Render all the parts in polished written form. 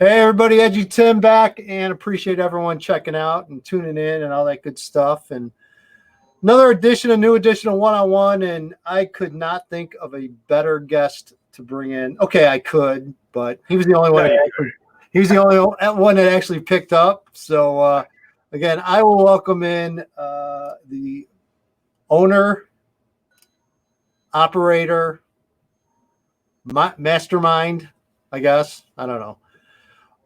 Hey everybody, EDGYTIM back, and appreciate everyone checking out and tuning in and all that good stuff. And another edition, a new edition of One-on-One, and I could not think of a better guest to bring in. Okay, I could, but he was the only one. He was the only one that actually picked up. So again, I will welcome in the owner, operator, mastermind, I guess. I don't know.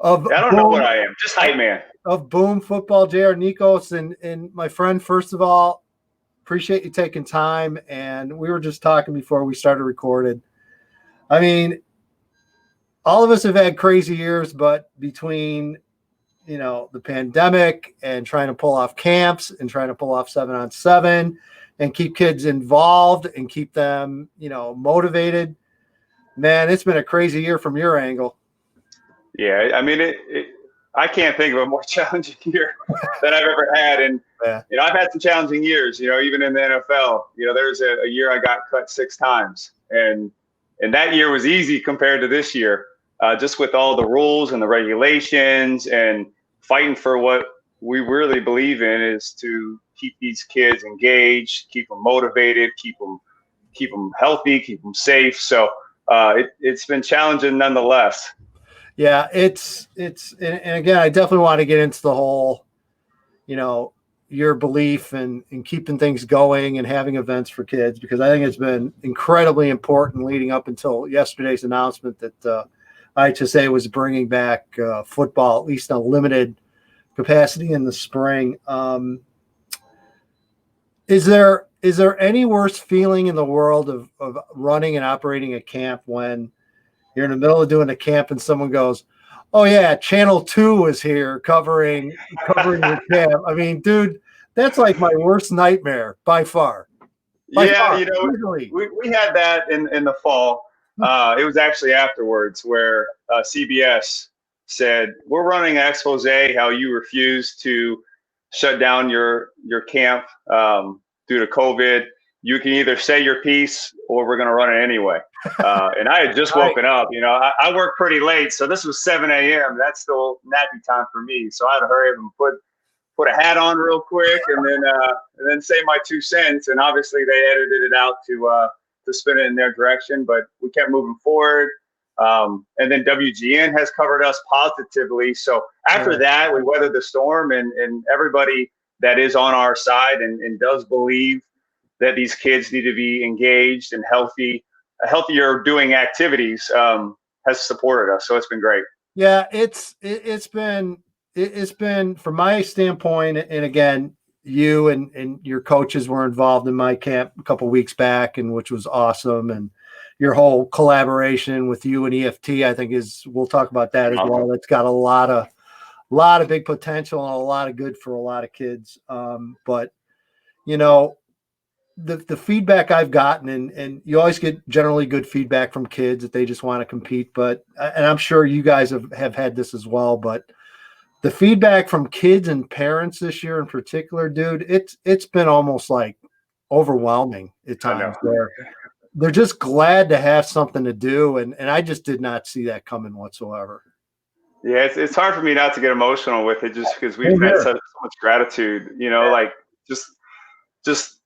I don't know what I am. Just hype man. Of Boom Football, JR Niklos. And my friend, first of all, appreciate you taking time. And we were just talking before we started recording. I mean, all of us have had crazy years, but between, the pandemic and trying to pull off camps and trying to pull off 7-on-7 and keep kids involved and keep them, motivated, man, it's been a crazy year from your angle. Yeah, I mean, I can't think of a more challenging year than I've ever had. And, I've had some challenging years, even in the NFL. There's a year I got cut 6 times. And that year was easy compared to this year, just with all the rules and the regulations and fighting for what we really believe in is to keep these kids engaged, keep them motivated, keep them healthy, keep them safe. So it's been challenging nonetheless. Yeah, it's and again, I definitely want to get into the whole, your belief in keeping things going and having events for kids, because I think it's been incredibly important leading up until yesterday's announcement that IHSA was bringing back football, at least in a limited capacity in the spring. Is there any worse feeling in the world of running and operating a camp when you're in the middle of doing a camp and someone goes, "Oh yeah, Channel 2 is here covering the camp"? I mean, dude, that's like my worst nightmare by far. We had that in the fall. It was actually afterwards where CBS said, "We're running an expose how you refuse to shut down your camp due to COVID. You can either say your piece or we're going to run it anyway." And I had just woken up. I work pretty late, so this was 7 a.m. That's still nappy time for me. So I had to hurry up and put a hat on real quick and then say my 2 cents. And obviously they edited it out to spin it in their direction, but we kept moving forward. And then WGN has covered us positively. So after that, we weathered the storm, and everybody that is on our side and does believe that these kids need to be engaged and healthier doing activities, has supported us. So it's been great. Yeah, it's been from my standpoint, and again, you and your coaches were involved in my camp a couple weeks back, and which was awesome. And your whole collaboration with you and EFT, I think we'll talk about that as well. It's got a lot of big potential and a lot of good for a lot of kids. But the feedback I've gotten, and you always get generally good feedback from kids that they just want to compete, and I'm sure you guys have had this as well, but the feedback from kids and parents this year in particular, dude, it's been almost like overwhelming at times, where they're just glad to have something to do, and I just did not see that coming whatsoever. Yeah, it's hard for me not to get emotional with it, just because we've had so much gratitude, like just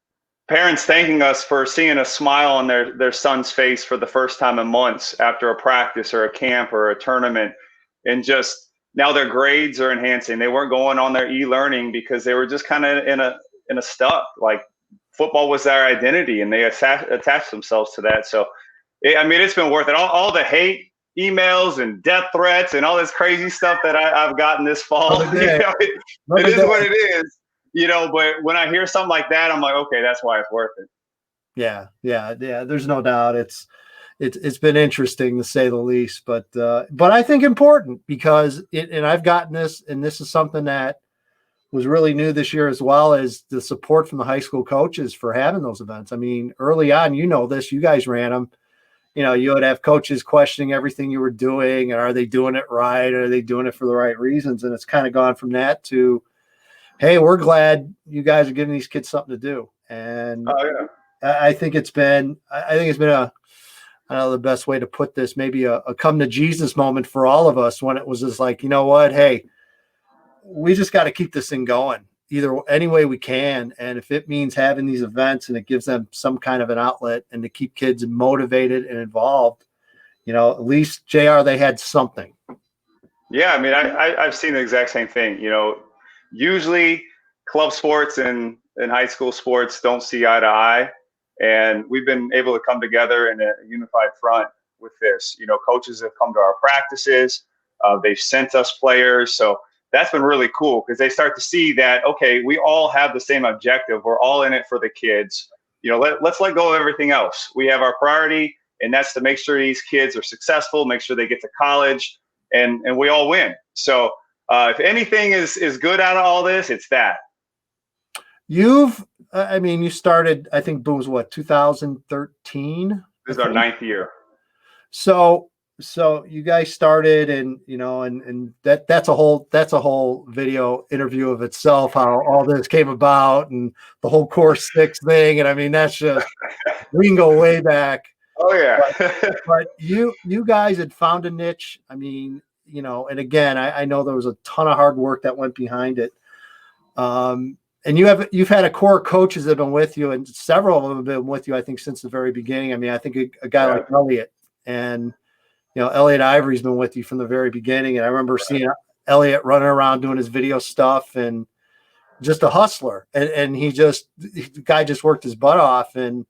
parents thanking us for seeing a smile on their son's face for the first time in months after a practice or a camp or a tournament. And just now their grades are enhancing. They weren't going on their e-learning because they were just kind of in a stuck, like football was their identity, and they attached themselves to that. So, it's been worth it. All the hate emails and death threats and all this crazy stuff that I've gotten this fall, it is what it is. But when I hear something like that, I'm like, okay, that's why it's worth it. Yeah. There's no doubt. It's been interesting to say the least, but I think important because and I've gotten this, and this is something that was really new this year, as well as the support from the high school coaches for having those events. I mean, early on, this, you guys ran them. You would have coaches questioning everything you were doing, and are they doing it right? Are they doing it for the right reasons? And it's kind of gone from that to, hey, we're glad you guys are giving these kids something to do. And I think it's been I don't know the best way to put this, maybe a come to Jesus moment for all of us, when it was just like, you know what, hey, we just got to keep this thing going either any way we can. And if it means having these events and it gives them some kind of an outlet and to keep kids motivated and involved, at least JR, they had something. Yeah. I mean, I've seen the exact same thing. Usually club sports and high school sports don't see eye to eye. And we've been able to come together in a unified front with this. Coaches have come to our practices. They've sent us players. So that's been really cool because they start to see that, okay, we all have the same objective. We're all in it for the kids. Let's let go of everything else. We have our priority, and that's to make sure these kids are successful, make sure they get to college, and we all win. So if anything is good out of all this, it's that. You started, I think Boom's what, 2013? This is our 9th year. So you guys started, and that's a whole video interview of itself, how all this came about and the whole Course 6 thing. And I mean, that's just, we can go way back. Oh yeah. but you guys had found a niche. I mean, and again, I know there was a ton of hard work that went behind it. And you've had a core of coaches that have been with you, and several of them have been with you, I think, since the very beginning. I mean, I think a guy like Elliot, and Elliot Ivory's been with you from the very beginning. And I remember seeing Elliot running around doing his video stuff, and just a hustler. And the guy just worked his butt off and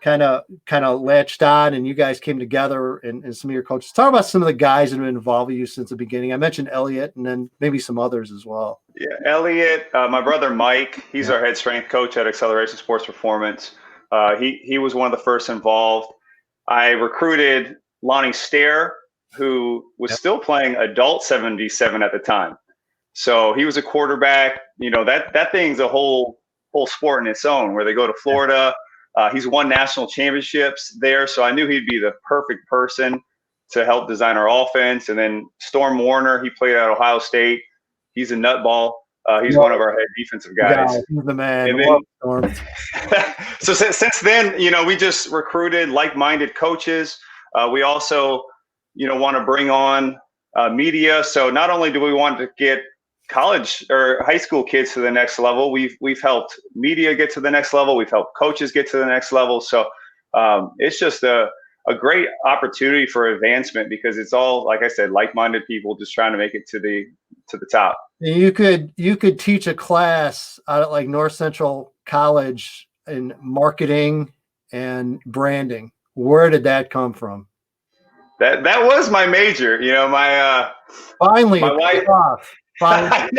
kind of latched on, and you guys came together, and some of your coaches. Talk about some of the guys that have been involved with you since the beginning. I mentioned Elliot, and then maybe some others as well. Yeah, Elliot, my brother Mike, he's our head strength coach at Acceleration Sports Performance. He was one of the first involved. I recruited Lonnie Stair, who was still playing adult 77 at the time. So he was a quarterback. That thing's a whole sport in its own, where they go to Florida. He's won national championships there, so I knew he'd be the perfect person to help design our offense. And then Storm Warner, he played at Ohio State. He's a nutball. He's one of our head defensive guys. He's the man. Then, so since then, we just recruited like-minded coaches. We also, want to bring on media. So not only do we want to get college or high school kids to the next level, we've helped media get to the next level. We've helped coaches get to the next level. So it's just a great opportunity for advancement, because it's all, like I said, like-minded people just trying to make it to the top. You could teach a class out at like North Central College in marketing and branding. Where did that come from? That was my major. Finally, my wife. Finally.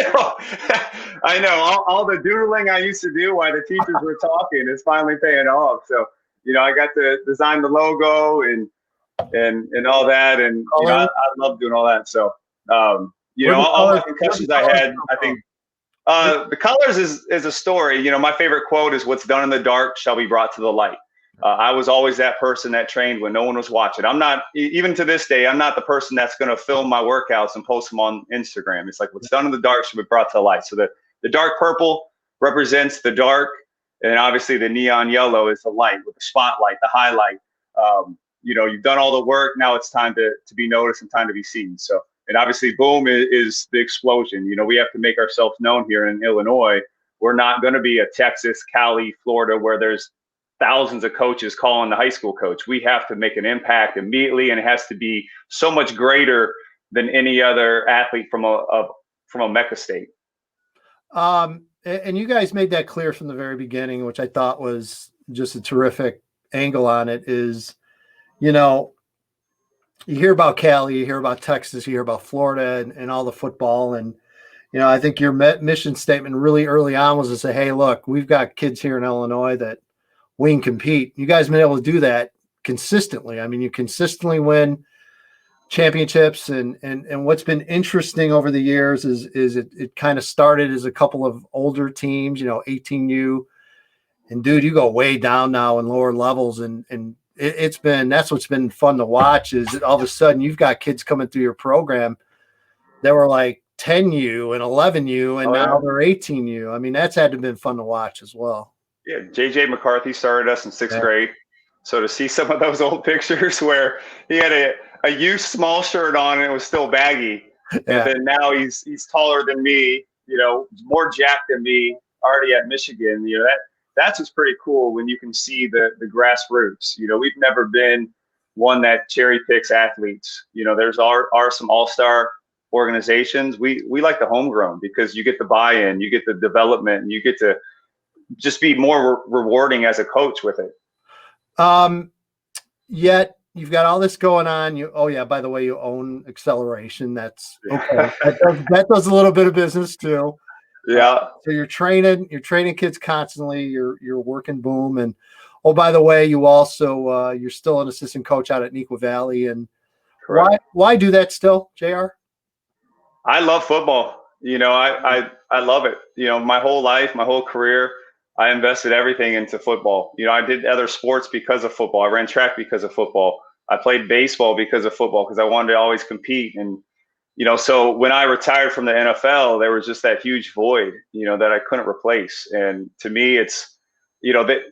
I know. All the doodling I used to do while the teachers were talking is finally paying off. So, I got to design the logo and all that, and I love doing all that. So, all the concussions I had, I think the colors is a story. My favorite quote is, "What's done in the dark shall be brought to the light." I was always that person that trained when no one was watching. I'm not, even to this day, I'm not the person that's going to film my workouts and post them on Instagram. It's like, what's done in the dark should be brought to the light. So the dark purple represents the dark, and obviously the neon yellow is the light, with the spotlight, the highlight. You've done all the work. Now it's time to be noticed and time to be seen. So, and obviously Boom is the explosion. We have to make ourselves known here in Illinois. We're not going to be a Texas, Cali, Florida, where there's thousands of coaches calling the high school coach. We have to make an impact immediately, and it has to be so much greater than any other athlete from a Mecca state. And you guys made that clear from the very beginning, which I thought was just a terrific angle on it. Is, you hear about Cali, you hear about Texas, you hear about Florida and all the football. And, I think your mission statement really early on was to say, hey, look, we've got kids here in Illinois that we can compete. You guys have been able to do that consistently. I mean, you consistently win championships, and what's been interesting over the years is it kind of started as a couple of older teams, 18U, and dude, you go way down now in lower levels, and that's what's been fun to watch, is that all of a sudden you've got kids coming through your program that were like 10U and 11U, and now they're 18U. I mean, that's had to have been fun to watch as well. Yeah, JJ McCarthy started us in 6th grade. So to see some of those old pictures where he had a used small shirt on and it was still baggy, and then now he's taller than me, more jacked than me, already at Michigan. That's what's pretty cool when you can see the grassroots. We've never been one that cherry picks athletes. There's are some all-star organizations. We like the homegrown because you get the buy-in, you get the development, and you get to just be more rewarding as a coach with it. Yet you've got all this going on. By the way, you own Acceleration. That's okay. That does a little bit of business too. Yeah. So you're training kids constantly. You're working Boom, and by the way, you also you're still an assistant coach out at Neuqua Valley. And why do that still, JR? I love football. I love it. My whole life, my whole career, I invested everything into football. I did other sports because of football. I ran track because of football. I played baseball because of football because I wanted to always compete. And so when I retired from the NFL, there was just that huge void, that I couldn't replace. And to me, it's,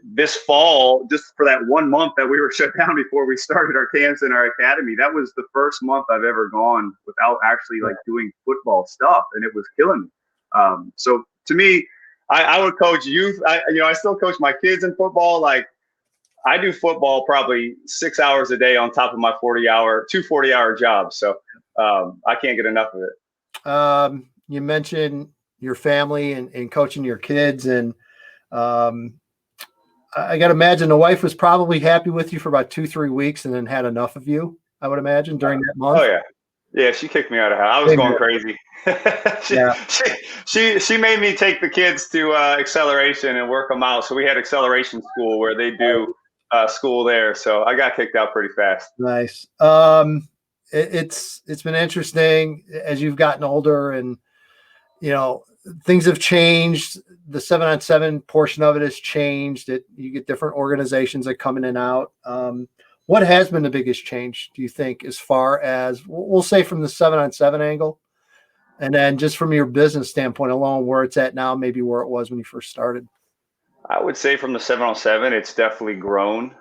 this fall, just for that 1 month that we were shut down before we started our camps and our academy, that was the first month I've ever gone without actually doing football stuff. And it was killing me. So to me, I would coach youth. I still coach my kids in football. Like I do football probably 6 hours a day on top of my 40-hour jobs. So I can't get enough of it. You mentioned your family and coaching your kids, and I got to imagine the wife was probably happy with you for about 2-3 weeks and then had enough of you, I would imagine, during that month. Oh, yeah. Yeah, she kicked me out of the house. I was going crazy. She made me take the kids to Acceleration and work them out. So we had Acceleration School where they do school there. So I got kicked out pretty fast. Nice. It's been interesting as you've gotten older, and things have changed. The 7-on-7 portion of it has changed. You get different organizations that come in and out. What has been the biggest change, do you think, as far as, we'll say, from the 7-on-7 angle, and then just from your business standpoint alone, where it's at now, maybe where it was when you first started? I would say from the 7-on-7, it's definitely grown.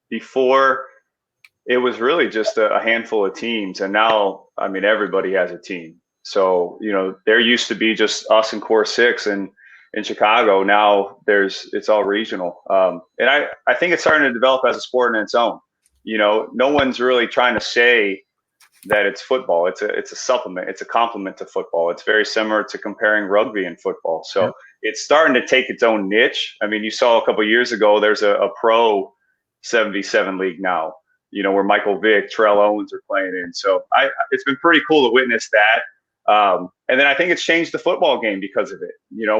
Before, it was really just a handful of teams, and now, everybody has a team. So, there used to be just us and Core 6 and in Chicago. Now it's all regional. And I think it's starting to develop as a sport in its own. No one's really trying to say that it's football. It's a supplement. It's a complement to football. It's very similar to comparing rugby and football. So it's starting to take its own niche. You saw a couple of years ago, there's a pro 7v7 league now, where Michael Vick, Terrell Owens are playing in. So it's been pretty cool to witness that. And then I think it's changed the football game because of it,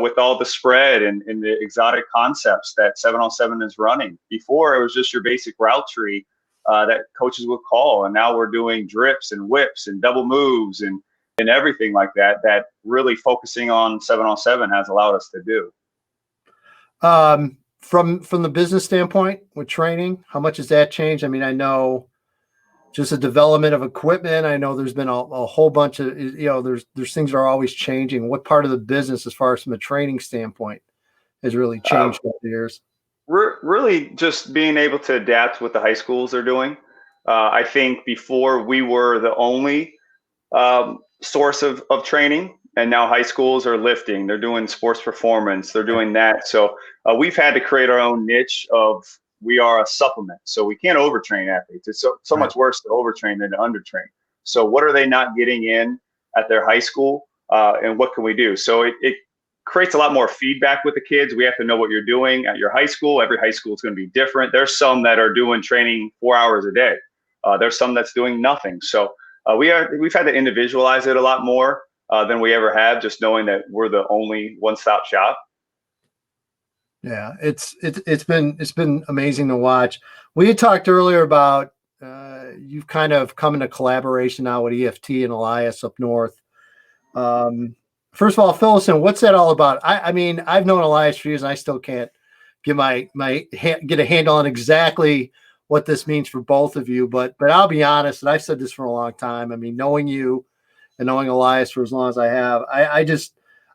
with all the spread and the exotic concepts that 7-on-7 is running. Before, it was just your basic route tree that coaches would call. And now we're doing drips and whips and double moves and everything like that really focusing on 7-on-7 has allowed us to do. From the business standpoint with training, how much has that changed? I know just the development of equipment. I know there's been a whole bunch of, there's things that are always changing. What part of the business, as far as from a training standpoint, has really changed over the years? Really just being able to adapt what the high schools are doing. I think before we were the only source of training, and now high schools are lifting. They're doing sports performance. They're doing that. So we've had to create our own niche of, we are a supplement. So we can't overtrain athletes. It's so much worse to overtrain than to undertrain. So what are they not getting in at their high school? And what can we do? So it creates a lot more feedback with the kids. We have to know what you're doing at your high school. Every high school is going to be different. There's some that are doing training 4 hours a day. There's some that's doing nothing. So we've had to individualize it a lot more than we ever have, just knowing that we're the only one-stop shop. Yeah, it's been amazing to watch. We had talked earlier about you've kind of come into collaboration now with EFT and Elias up north. First of all, fill us in. What's that all about? I've known Elias for years, and I still can't get get a handle on exactly what this means for both of you. But I'll be honest, and I've said this for a long time. Knowing you and knowing Elias for as long as I have,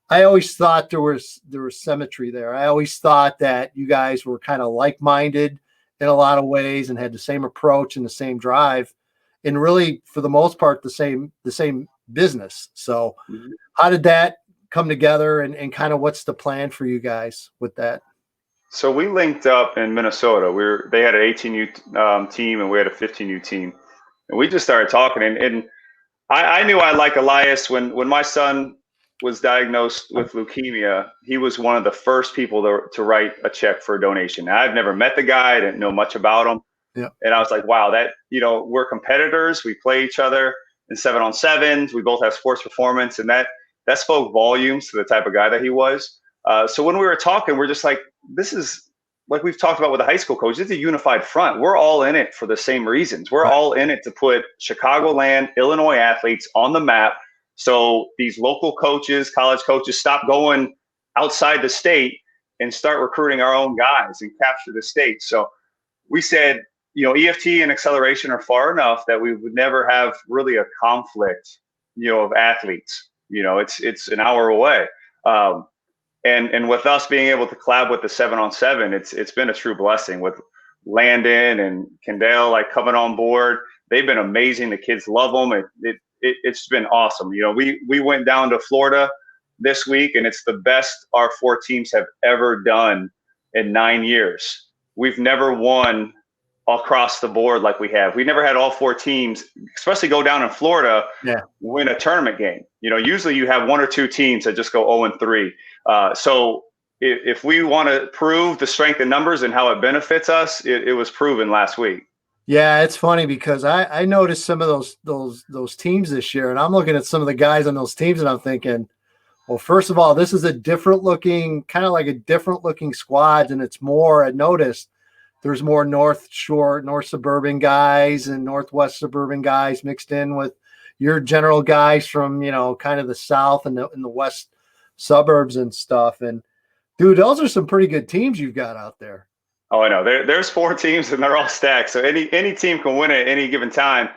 I always thought there was symmetry there. I always thought that you guys were kind of like-minded in a lot of ways and had the same approach and the same drive, and really for the most part the same business. So how did that come together, and kind of what's the plan for you guys with that? So we linked up in Minnesota. They had an 18U team and we had a 15U team, and we just started talking. And I knew I liked Elias when my son was diagnosed with leukemia. He was one of the first people to write a check for a donation. Now, I've never met the guy. I didn't know much about him. Yeah. And I was like, wow, that, we're competitors. We play each other in 7-on-7s. We both have sports performance, and that spoke volumes to the type of guy that he was. So when we were talking, we're just like, this is like we've talked about with the high school coach. It's a unified front. We're all in it for the same reasons. We're all in it to put Chicagoland, Illinois athletes on the map. So these local coaches, college coaches, stop going outside the state and start recruiting our own guys and capture the state. So we said, EFT and acceleration are far enough that we would never have really a conflict, of athletes. It's an hour away. And with us being able to collab with the 7-on-7, it's been a true blessing with Landon and Kendall coming on board. They've been amazing. The kids love them. It's been awesome. We went down to Florida this week, and it's the best our 4 teams have ever done in 9 years. We've never won across the board like we have. We never had all 4 teams, especially go down in Florida, win a tournament game. Usually you have 1 or 2 teams that just go 0-3. So if we want to prove the strength in numbers and how it benefits us, it was proven last week. Yeah, it's funny because I noticed some of those teams this year, and I'm looking at some of the guys on those teams, and I'm thinking, well, first of all, this is a different looking, kind of like a different looking squad, and it's more. I noticed there's more North suburban guys and Northwest suburban guys mixed in with your general guys from kind of the South and the West suburbs and stuff. And dude, those are some pretty good teams you've got out there. Oh, I know. There's 4 teams and they're all stacked. So any team can win at any given time.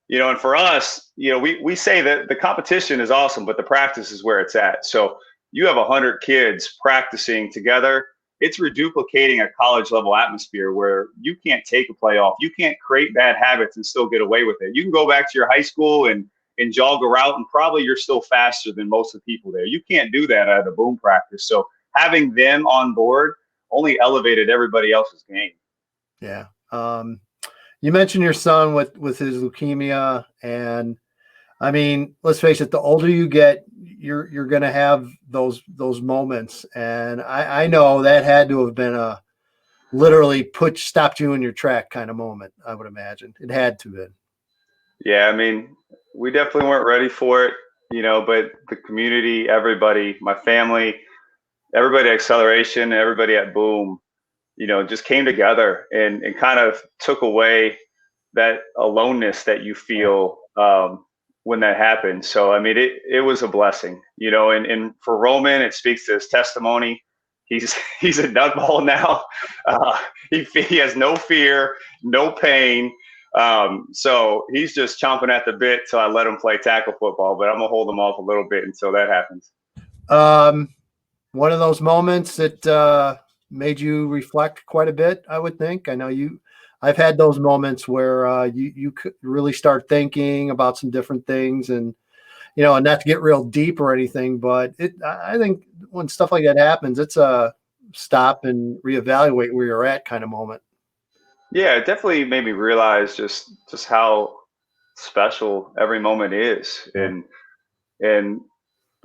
And for us, we say that the competition is awesome, but the practice is where it's at. So you have 100 kids practicing together. It's reduplicating a college level atmosphere where you can't take a playoff. You can't create bad habits and still get away with it. You can go back to your high school and jog a route, and probably you're still faster than most of the people there. You can't do that at a boom practice. So having them on board only elevated everybody else's game. Yeah. You mentioned your son with his leukemia, and I mean, let's face it, the older you get, you're going to have those moments. And I know that had to have been a literally stopped you in your track kind of moment. I would imagine it had to have been. Yeah. I mean, we definitely weren't ready for it, but the community, everybody, my family, everybody at Acceleration, everybody at Boom, just came together and kind of took away that aloneness that you feel when that happened. So, I mean, it was a blessing, and for Roman, it speaks to his testimony. He's a nutball now. He has no fear, no pain. So he's just chomping at the bit till I let him play tackle football, but I'm gonna hold him off a little bit until that happens. One of those moments that made you reflect quite a bit, I would think. I know I've had those moments where you could really start thinking about some different things, and and not to get real deep or anything, but I think when stuff like that happens, it's a stop and reevaluate where you're at kind of moment. Yeah, it definitely made me realize just how special every moment is, and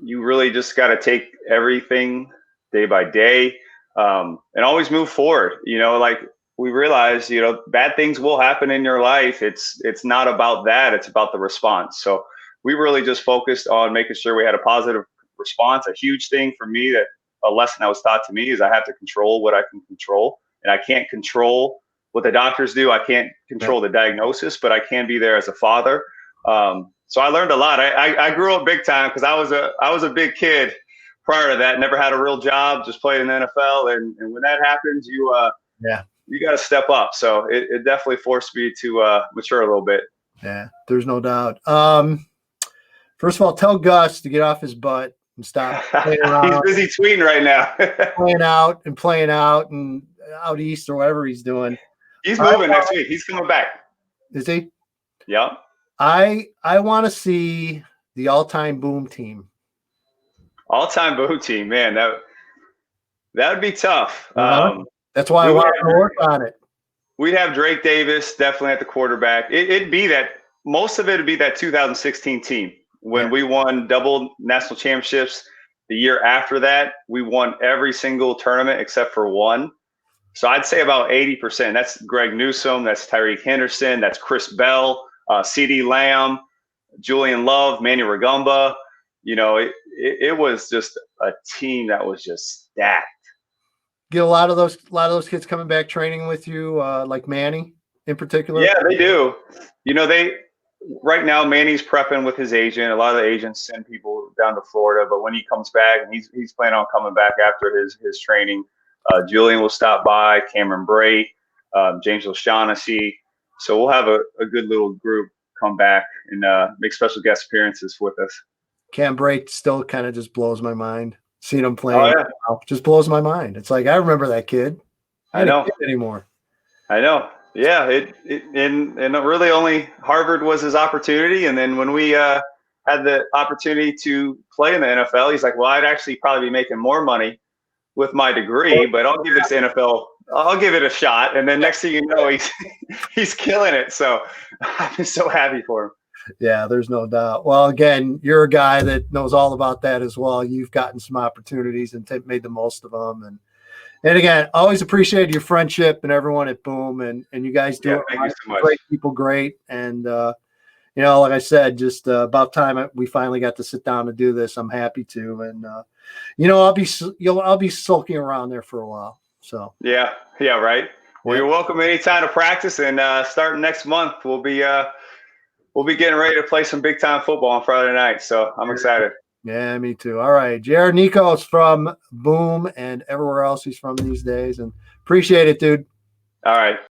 you really just got to take everything day by day, and always move forward. Like we realize, bad things will happen in your life. It's not about that. It's about the response. So we really just focused on making sure we had a positive response. A huge thing for me, that a lesson that was taught to me, is I have to control what I can control, and I can't control what the doctors do. I can't control the diagnosis, but I can be there as a father. So I learned a lot. I grew up big time because I was a big kid prior to that. Never had a real job, just played in the NFL. And when that happens, you got to step up. So it definitely forced me to mature a little bit. Yeah, there's no doubt. First of all, tell Gus to get off his butt and stop playing around. He's busy tweeting right now. playing out and out east or whatever he's doing. He's moving next week. He's coming back. Is he? Yeah. I want to see the all-time Boom team. All-time Boom team, man. That would be tough. That's why I want to work on it. We'd have Drake Davis definitely at the quarterback. It'd be that most of it would be that 2016 team when we won double national championships. The year after that, we won every single tournament except for one. So I'd say about 80%. That's Greg Newsome. That's Tyreek Henderson. That's Chris Bell, CeeDee Lamb, Julian Love, Manny Rugamba. You know, it was just a team that was just stacked. Get a lot of those kids coming back training with you, like Manny in particular. Yeah, they do. You know, right now Manny's prepping with his agent. A lot of the agents send people down to Florida, but when he comes back, and he's planning on coming back after his training, Julian will stop by, Cameron Brait, James O'Shaughnessy. So we'll have a good little group come back and make special guest appearances with us. Cam Brait still kind of just blows my mind. Seeing him playing just blows my mind. It's like I remember that kid. I know anymore. I know. Yeah, and really only Harvard was his opportunity. And then when we had the opportunity to play in the NFL, he's like, well, I'd actually probably be making more money with my degree, but I'll give this NFL, I'll give it a shot. And then next thing you know, he's killing it. So I'm so happy for him. Yeah, there's no doubt. Well, again, you're a guy that knows all about that as well. You've gotten some opportunities and made the most of them. And again, always appreciate your friendship and everyone at Boom, and you guys do it. Thank you so much. Great people, great. And you know, like I said, just about time we finally got to sit down and do this. I'm happy to, and you know, I'll be sulking around there for a while. So yeah, right. Well, you're welcome anytime to practice, and starting next month, we'll be getting ready to play some big time football on Friday night. So I'm excited. Yeah, me too. All right. JR Niklos from Boom and everywhere else he's from these days. And appreciate it, dude. All right.